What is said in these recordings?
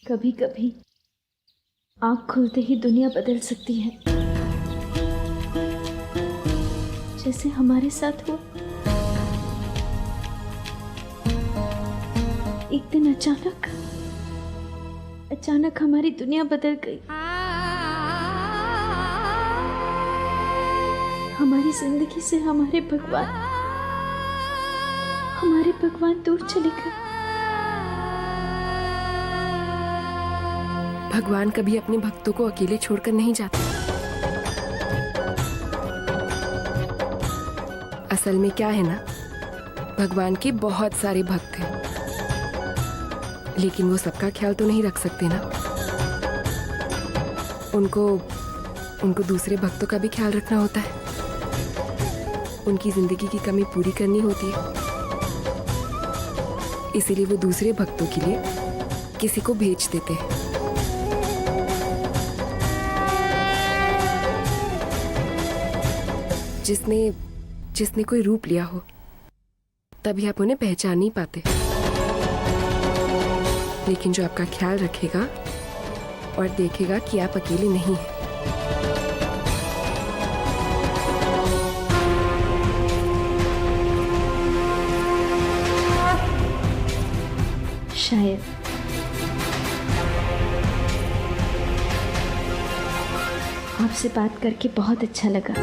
कभी कभी आँख खुलते ही दुनिया बदल सकती है, जैसे हमारे साथ हुआ। एक दिन अचानक हमारी दुनिया बदल गई। हमारी जिंदगी से हमारे भगवान दूर चले गए। भगवान कभी अपने भक्तों को अकेले छोड़कर नहीं जाते। असल में क्या है ना, भगवान के बहुत सारे भक्त हैं, लेकिन वो सबका ख्याल तो नहीं रख सकते ना। उनको दूसरे भक्तों का भी ख्याल रखना होता है, उनकी जिंदगी की कमी पूरी करनी होती है। इसीलिए वो दूसरे भक्तों के लिए किसी को भेज देते हैं। जिसने कोई रूप लिया हो, तभी आप उन्हें पहचान नहीं पाते। लेकिन जो आपका ख्याल रखेगा और देखेगा कि आप अकेले नहीं हैं। शायद आपसे बात करके बहुत अच्छा लगा।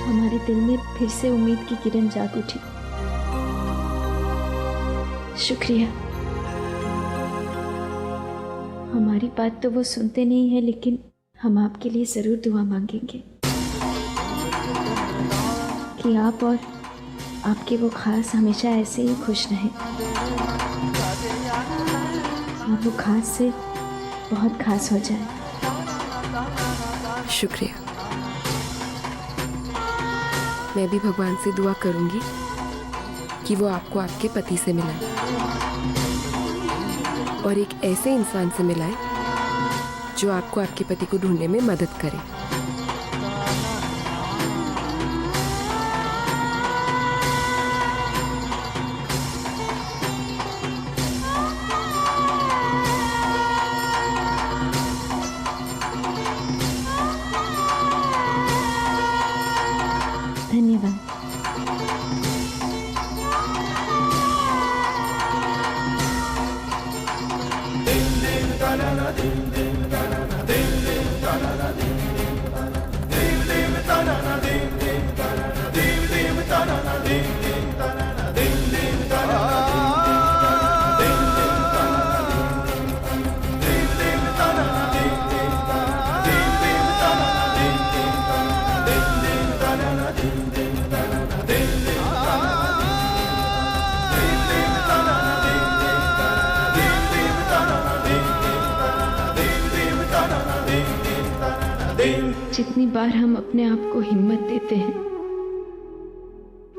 हमारे दिल में फिर से उम्मीद की किरण जाग उठी। शुक्रिया। हमारी बात तो वो सुनते नहीं है, लेकिन हम आपके लिए जरूर दुआ मांगेंगे कि आप और आपके वो खास हमेशा ऐसे ही खुश रहें। आप वो खास से बहुत खास हो जाए। शुक्रिया। मैं भी भगवान से दुआ करूंगी कि वो आपको आपके पति से मिलाए और एक ऐसे इंसान से मिलाए जो आपको आपके पति को ढूंढने में मदद करे। धन्यवाद। जितनी बार हम अपने आप को हिम्मत देते हैं,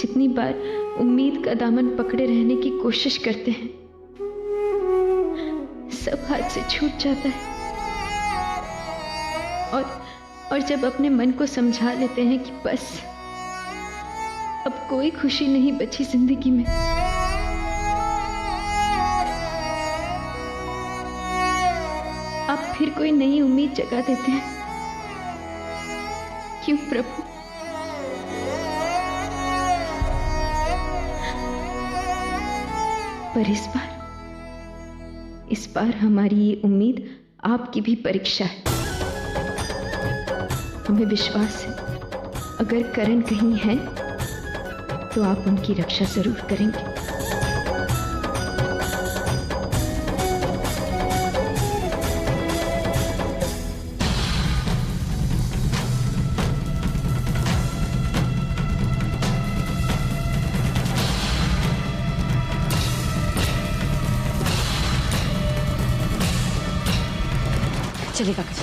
जितनी बार उम्मीद का दामन पकड़े रहने की कोशिश करते हैं, सब हाथ से छूट जाता है। और जब अपने मन को समझा लेते हैं कि बस अब कोई खुशी नहीं बची जिंदगी में, आप फिर कोई नई उम्मीद जगा देते हैं। क्यों प्रभु? पर इस बार हमारी ये उम्मीद आपकी भी परीक्षा है। हमें विश्वास है, अगर करण कहीं है तो आप उनकी रक्षा जरूर करेंगे। चलिए काका जी।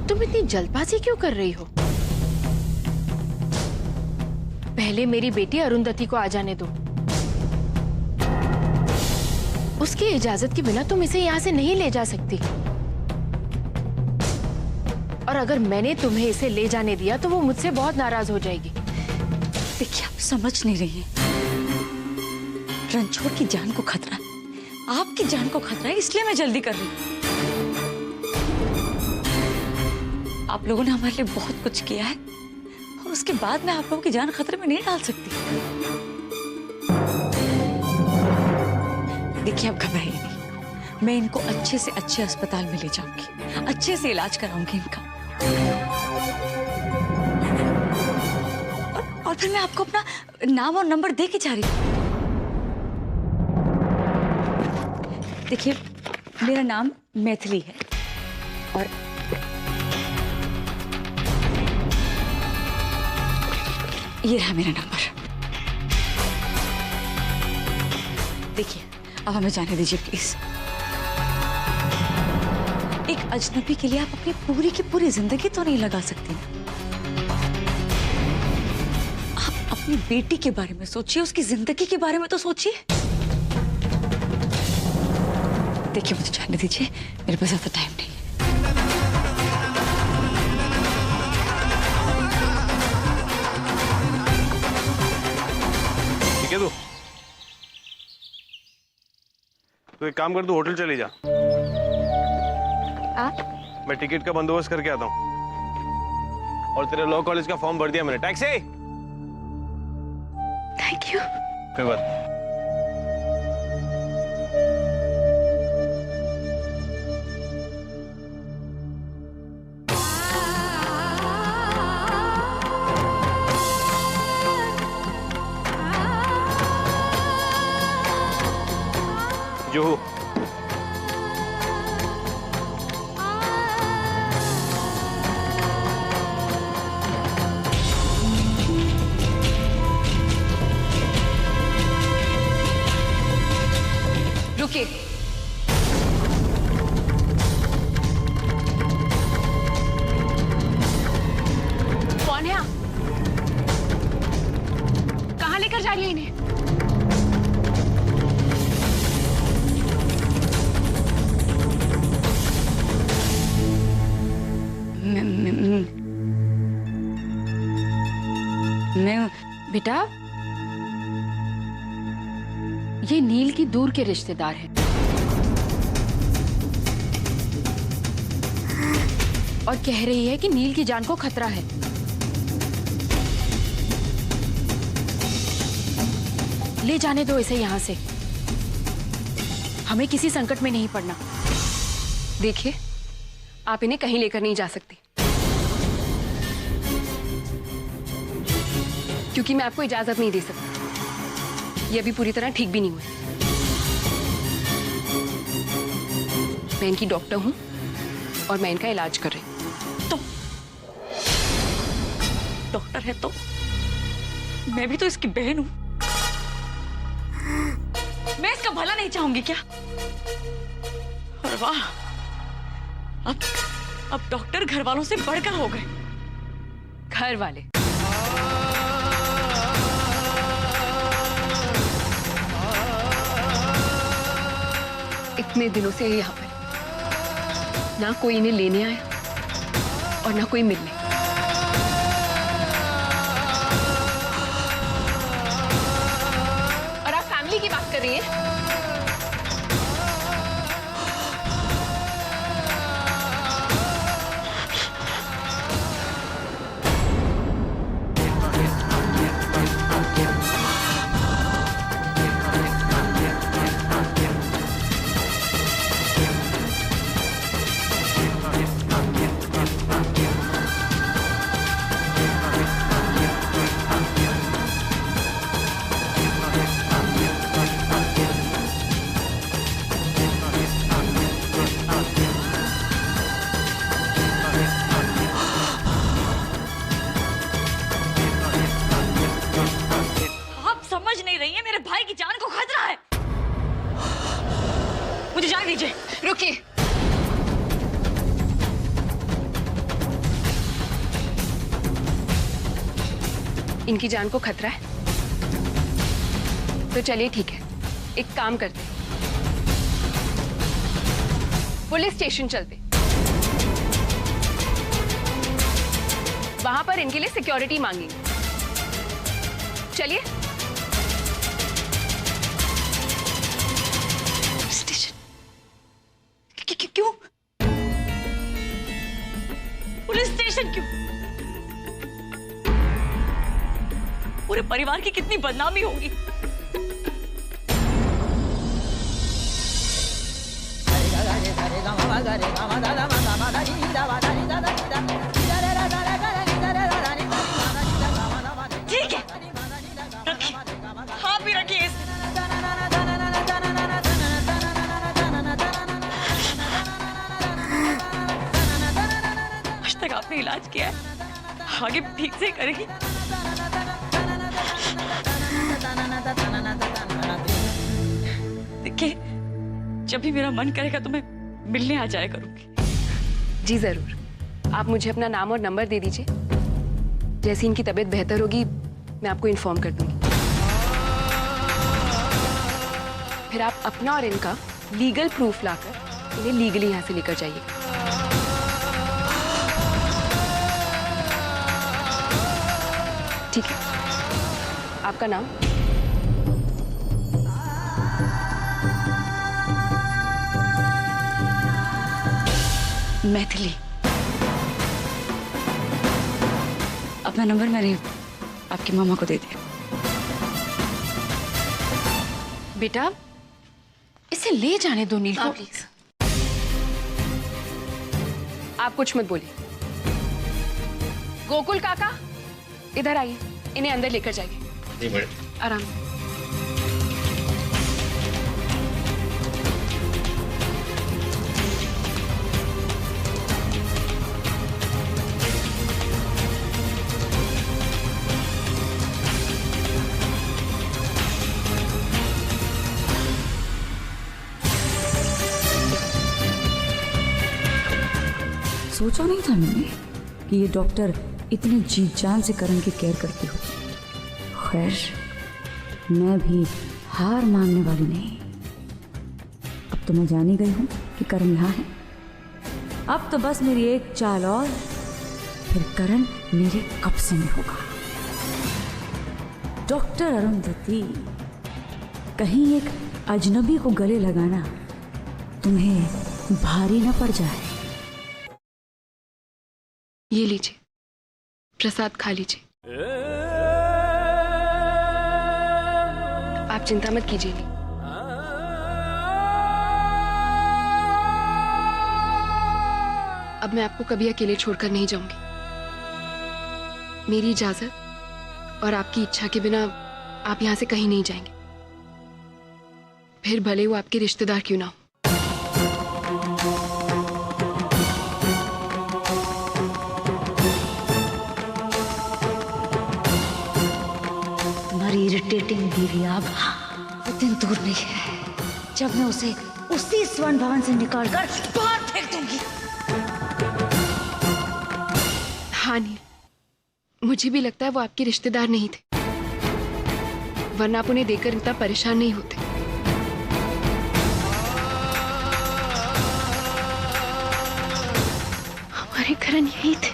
तुम इतनी जल्दबाजी क्यों कर रही हो? पहले मेरी बेटी अरुंधति को आ जाने दो। उसकी इजाजत के बिना तुम इसे यहाँ से नहीं ले जा सकती। और और अगर मैंने तुम्हें इसे ले जाने दिया तो वो मुझसे बहुत नाराज हो जाएगी। देखिए, आप समझ नहीं रही हैं। रणछोड़ की जान को खतरा है, आपकी जान को खतरा है, इसलिए मैं जल्दी कर रही हूँ। आप लोगों ने हमारे लिए बहुत कुछ किया है और उसके बाद मैं आप लोगों की जान खतरे में नहीं डाल सकती। देखिए, आप घबराइए नहीं, मैं इनको अच्छे से अच्छे अस्पताल में ले जाऊंगी, अच्छे से इलाज कराऊंगी इनका। और फिर मैं आपको अपना नाम और नंबर दे के जा रही हूँ। देखिए, मेरा नाम मैथिली है और ये रहा मेरा नंबर। देखिए, अब हमें जाने दीजिए प्लीज। एक अजनबी के लिए आप अपनी पूरी की पूरी जिंदगी तो नहीं लगा सकती ना। आप अपनी बेटी के बारे में सोचिए, उसकी जिंदगी के बारे में तो सोचिए। देखिए, मुझे जाने दीजिए, मेरे पास ज्यादा टाइम नहीं है। ठीक है, तू एक काम कर, तू होटल चली जा। मैं टिकट का बंदोबस्त करके आता हूँ। और तेरे लॉ कॉलेज का फॉर्म भर दिया मैंने। टैक्सी। Thank you. कोई बात नहीं। जो रुकिए। कौन है आप? कहाँ लेकर जा रही है इन्हें? मैं बेटा, ये नील की दूर के रिश्तेदार हैं और कह रही है कि नील की जान को खतरा है। ले जाने दो इसे यहाँ से, हमें किसी संकट में नहीं पड़ना। देखिए, आप इन्हें कहीं लेकर नहीं जा सकती, क्योंकि मैं आपको इजाजत नहीं दे सकती। ये अभी पूरी तरह ठीक भी नहीं हुए। मैं इनकी डॉक्टर हूं और मैं इनका इलाज कर रही हूं। तो डॉक्टर है तो मैं भी तो इसकी बहन हूं। मैं इसका भला नहीं चाहूंगी क्या? और वाह, अब डॉक्टर घर वालों से बढ़कर हो गए। घर वाले? इतने दिनों से यहाँ पर ना कोई इन्हें लेने आया और ना कोई मिलने। और आप फैमिली की बात कर रही हैं? मुझे जाने दीजिए। रुकिए। इनकी जान को खतरा है तो चलिए ठीक है, एक काम करते हैं, पुलिस स्टेशन चलते। वहां पर इनके लिए सिक्योरिटी मांगेंगे। चलिए। स्टेशन? क्यों? पुलिस स्टेशन क्यों? पूरे परिवार की कितनी बदनामी होगी। ठीक है, रखिए, हाँ भी रखिए इसे। आज तक आपने इलाज किया है, आगे ठीक से करेगी। देखिए, जब भी मेरा मन करेगा तो मैं मिलने आ जाया करूंगी। जी जरूर। आप मुझे अपना नाम और नंबर दे दीजिए। जैसे इनकी तबीयत बेहतर होगी मैं आपको इन्फॉर्म कर दूंगी। फिर आप अपना और इनका लीगल प्रूफ लाकर इन्हें लीगली यहाँ से लेकर जाइए। ठीक है। आपका नाम? मैथिली। अपना नंबर मैंने आपकी मामा को दे दिया। बेटा, इसे ले जाने दो नील को प्लीज। आप कुछ मत बोलिए। गोकुल काका, इधर आइए, इन्हें अंदर लेकर जाइए। जी मैडम। आराम से। सोचा नहीं था मैंने कि ये डॉक्टर इतने जी जान से करण की केयर करती हो। खैर, मैं भी हार मानने वाली नहीं। अब तो मैं जान ही गई हूँ कि करण यहाँ है। अब तो बस मेरी एक चाल और, फिर करण मेरे कब्जे में होगा। डॉक्टर अरुंधति, कहीं एक अजनबी को गले लगाना तुम्हें भारी न पड़ जाए। ये लीजिए, प्रसाद खा लीजिए। आप चिंता मत कीजिए। अब मैं आपको कभी अकेले छोड़कर नहीं जाऊंगी। मेरी इजाजत और आपकी इच्छा के बिना आप यहां से कहीं नहीं जाएंगे, फिर भले वो आपके रिश्तेदार क्यों ना हो। इरिटेटिंग बीवी अब वो दिन दूर नहीं है जब मैं उसे उसी स्वर्ण भवन से निकालकर बाहर फेंक दूंगी। हाँ नील, मुझे भी लगता है वो आपके रिश्तेदार नहीं थे, वरना आप उन्हें देखकर इतना परेशान नहीं होते। हमारे करण यही थे।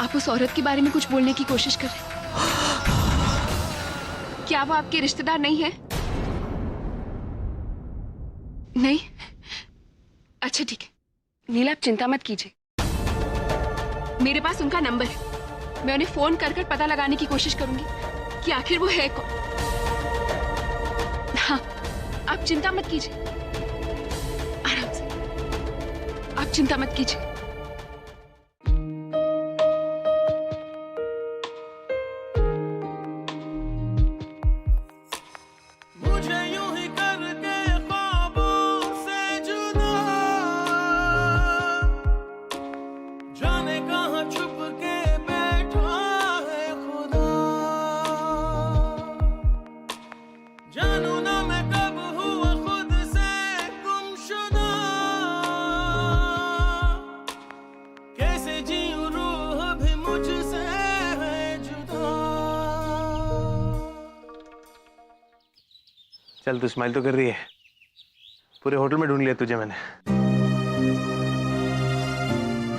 आप उस औरत के बारे में कुछ बोलने की कोशिश कर रहे हैं। क्या वो आपके रिश्तेदार नहीं है? नहीं? अच्छा ठीक है नील, आप चिंता मत कीजिए। मेरे पास उनका नंबर है, मैं उन्हें फोन कर पता लगाने की कोशिश करूंगी कि आखिर वो है कौन। हाँ, आप चिंता मत कीजिए, आराम से, आप चिंता मत कीजिए। चल तू स्माइल तो कर रही है। पूरे होटल में ढूंढ लिया तुझे मैंने।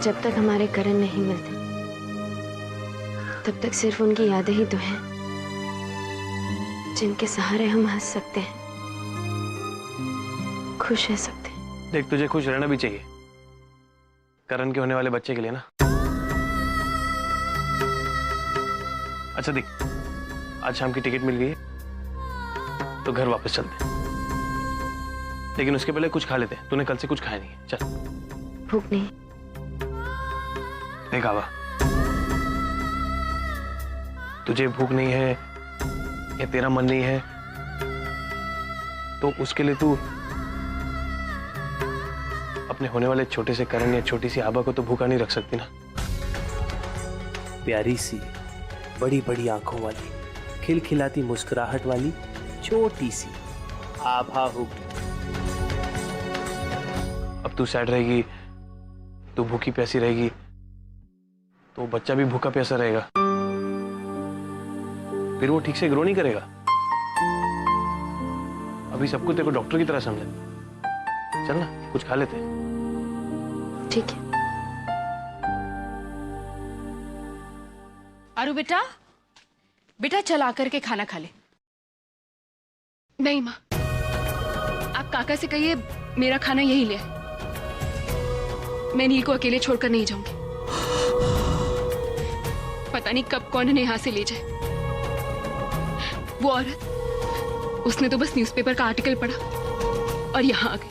जब तक हमारे करण नहीं मिलते तब तक सिर्फ उनकी यादें ही तो हैं जिनके सहारे हम हंस सकते हैं, खुश रह सकते हैं। देख तुझे खुश रहना भी चाहिए, करण के होने वाले बच्चे के लिए ना। अच्छा देख, आज शाम की टिकट मिल गई है तो घर वापस चलते हैं, लेकिन उसके पहले कुछ खा लेते हैं। तूने कल से कुछ खाया नहीं है। चल। भूख नहीं। देख आवा, तुझे भूख नहीं है या तेरा मन नहीं है तो उसके लिए तू अपने होने वाले छोटे से करण या छोटी सी आभा को तो भूखा नहीं रख सकती ना। प्यारी सी बड़ी बड़ी आंखों वाली खिलखिलाती मुस्कुराहट वाली छोटी सी आभा होगी। अब तू सैड रहेगी, तू भूखी प्यासी रहेगी तो बच्चा भी भूखा प्यासा रहेगा, फिर वो ठीक से ग्रो नहीं करेगा। अभी सब कुछ तेरे को डॉक्टर की तरह समझा। चल ना कुछ खा लेते हैं। ठीक है। अरु बेटा, बेटा चल आकर के खाना खा ले। नहीं माँ, आप काका से कहिए मेरा खाना यही ले आए। मैं नील को अकेले छोड़कर नहीं जाऊंगी। पता नहीं कब कौन इन्हें यहाँ से ले जाए। वो औरत, उसने तो बस न्यूज़पेपर का आर्टिकल पढ़ा और यहाँ आ गई।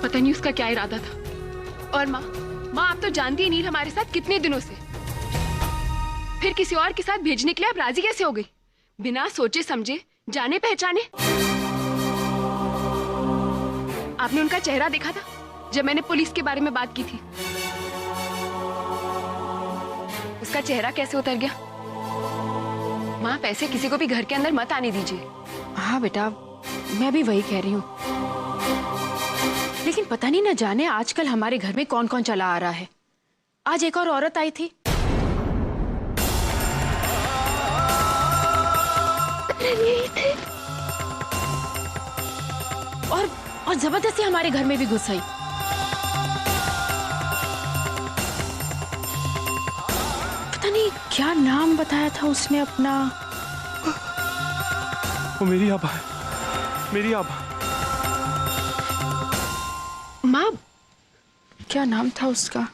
पता नहीं उसका क्या इरादा था। और माँ आप तो जानती ही नील हमारे साथ कितने दिनों से, फिर किसी और के साथ भेजने के लिए आप राजी कैसे हो गई? बिना सोचे समझे, जाने पहचाने। आपने उनका चेहरा देखा था जब मैंने पुलिस के बारे में बात की थी? उसका चेहरा कैसे उतर गया? माँ ऐसे किसी को भी घर के अंदर मत आने दीजिए। हाँ बेटा, मैं भी वही कह रही हूँ, लेकिन पता नहीं ना जाने आजकल हमारे घर में कौन कौन चला आ रहा है। आज एक और औरत आई थी। और जबरदस्ती हमारे घर में भी घुस आई। पता नहीं क्या नाम बताया था उसने अपना। वो मेरी आभा है, मेरी आभा। माँ, क्या नाम था उसका?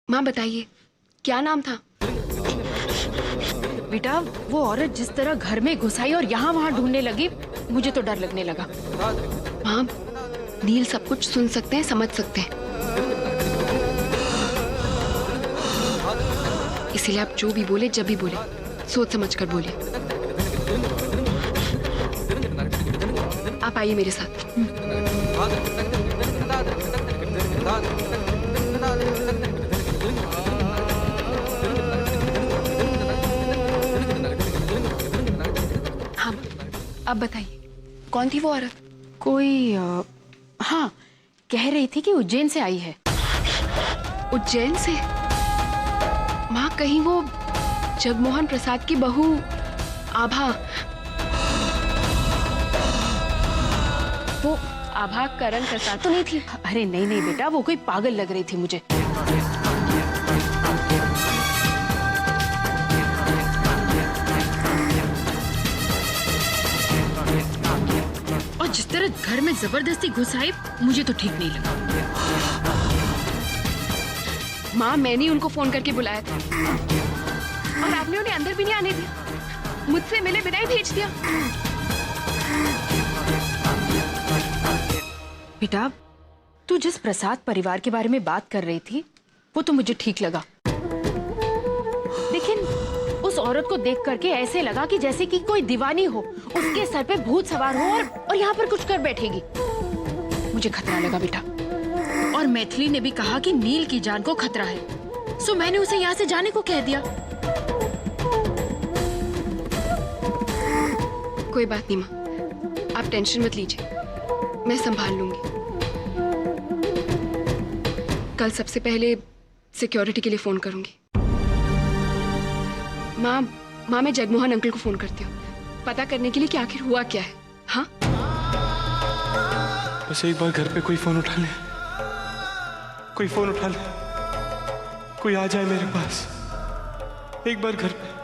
माँ बताइए क्या नाम था? बेटा वो औरत जिस तरह घर में घुस आई और यहाँ वहाँ ढूंढने लगी, मुझे तो डर लगने लगा। माँ नील सब कुछ सुन सकते हैं, समझ सकते हैं, इसीलिए आप जो भी बोले जब भी बोले सोच समझ कर बोले। आप आइए मेरे साथ। हाँ अब बताइए कौन थी वो औरत? कोई हाँ, कह रही थी कि उज्जैन से आई है। उज्जैन से? माँ कहीं वो जगमोहन प्रसाद की बहू आभा? वो आभा करण प्रसाद तो नहीं थी? अरे नहीं नहीं बेटा, वो कोई पागल लग रही थी मुझे। और जिस तरह घर में जबरदस्ती घुस आई, मुझे तो ठीक नहीं लगा। माँ मैंने उनको फोन करके बुलाया था और आपने उन्हें अंदर भी नहीं आने दिया, मुझसे मिले बिना ही भेज दिया। बेटा तू जिस प्रसाद परिवार के बारे में बात कर रही थी वो तो मुझे ठीक लगा, लेकिन उस औरत को देख करके ऐसे लगा कि जैसे कि कोई दीवानी हो, उसके सर पे भूत सवार हो और यहाँ पर कुछ कर बैठेगी। मुझे खतरा लगा बेटा। और मैथिली ने भी कहा कि नील की जान को खतरा है, सो मैंने उसे यहाँ से जाने को कह दिया। कोई बात नहीं माँ, आप टेंशन मत लीजिए, मैं संभाल लूंगी। कल सबसे पहले सिक्योरिटी के लिए फोन करूंगी। माँ मैं जगमोहन अंकल को फोन करती हूँ, पता करने के लिए कि आखिर हुआ क्या है। हाँ, बस एक बार घर पे कोई फोन उठा ले, कोई फोन उठा ले, कोई आ जाए मेरे पास, एक बार घर पे।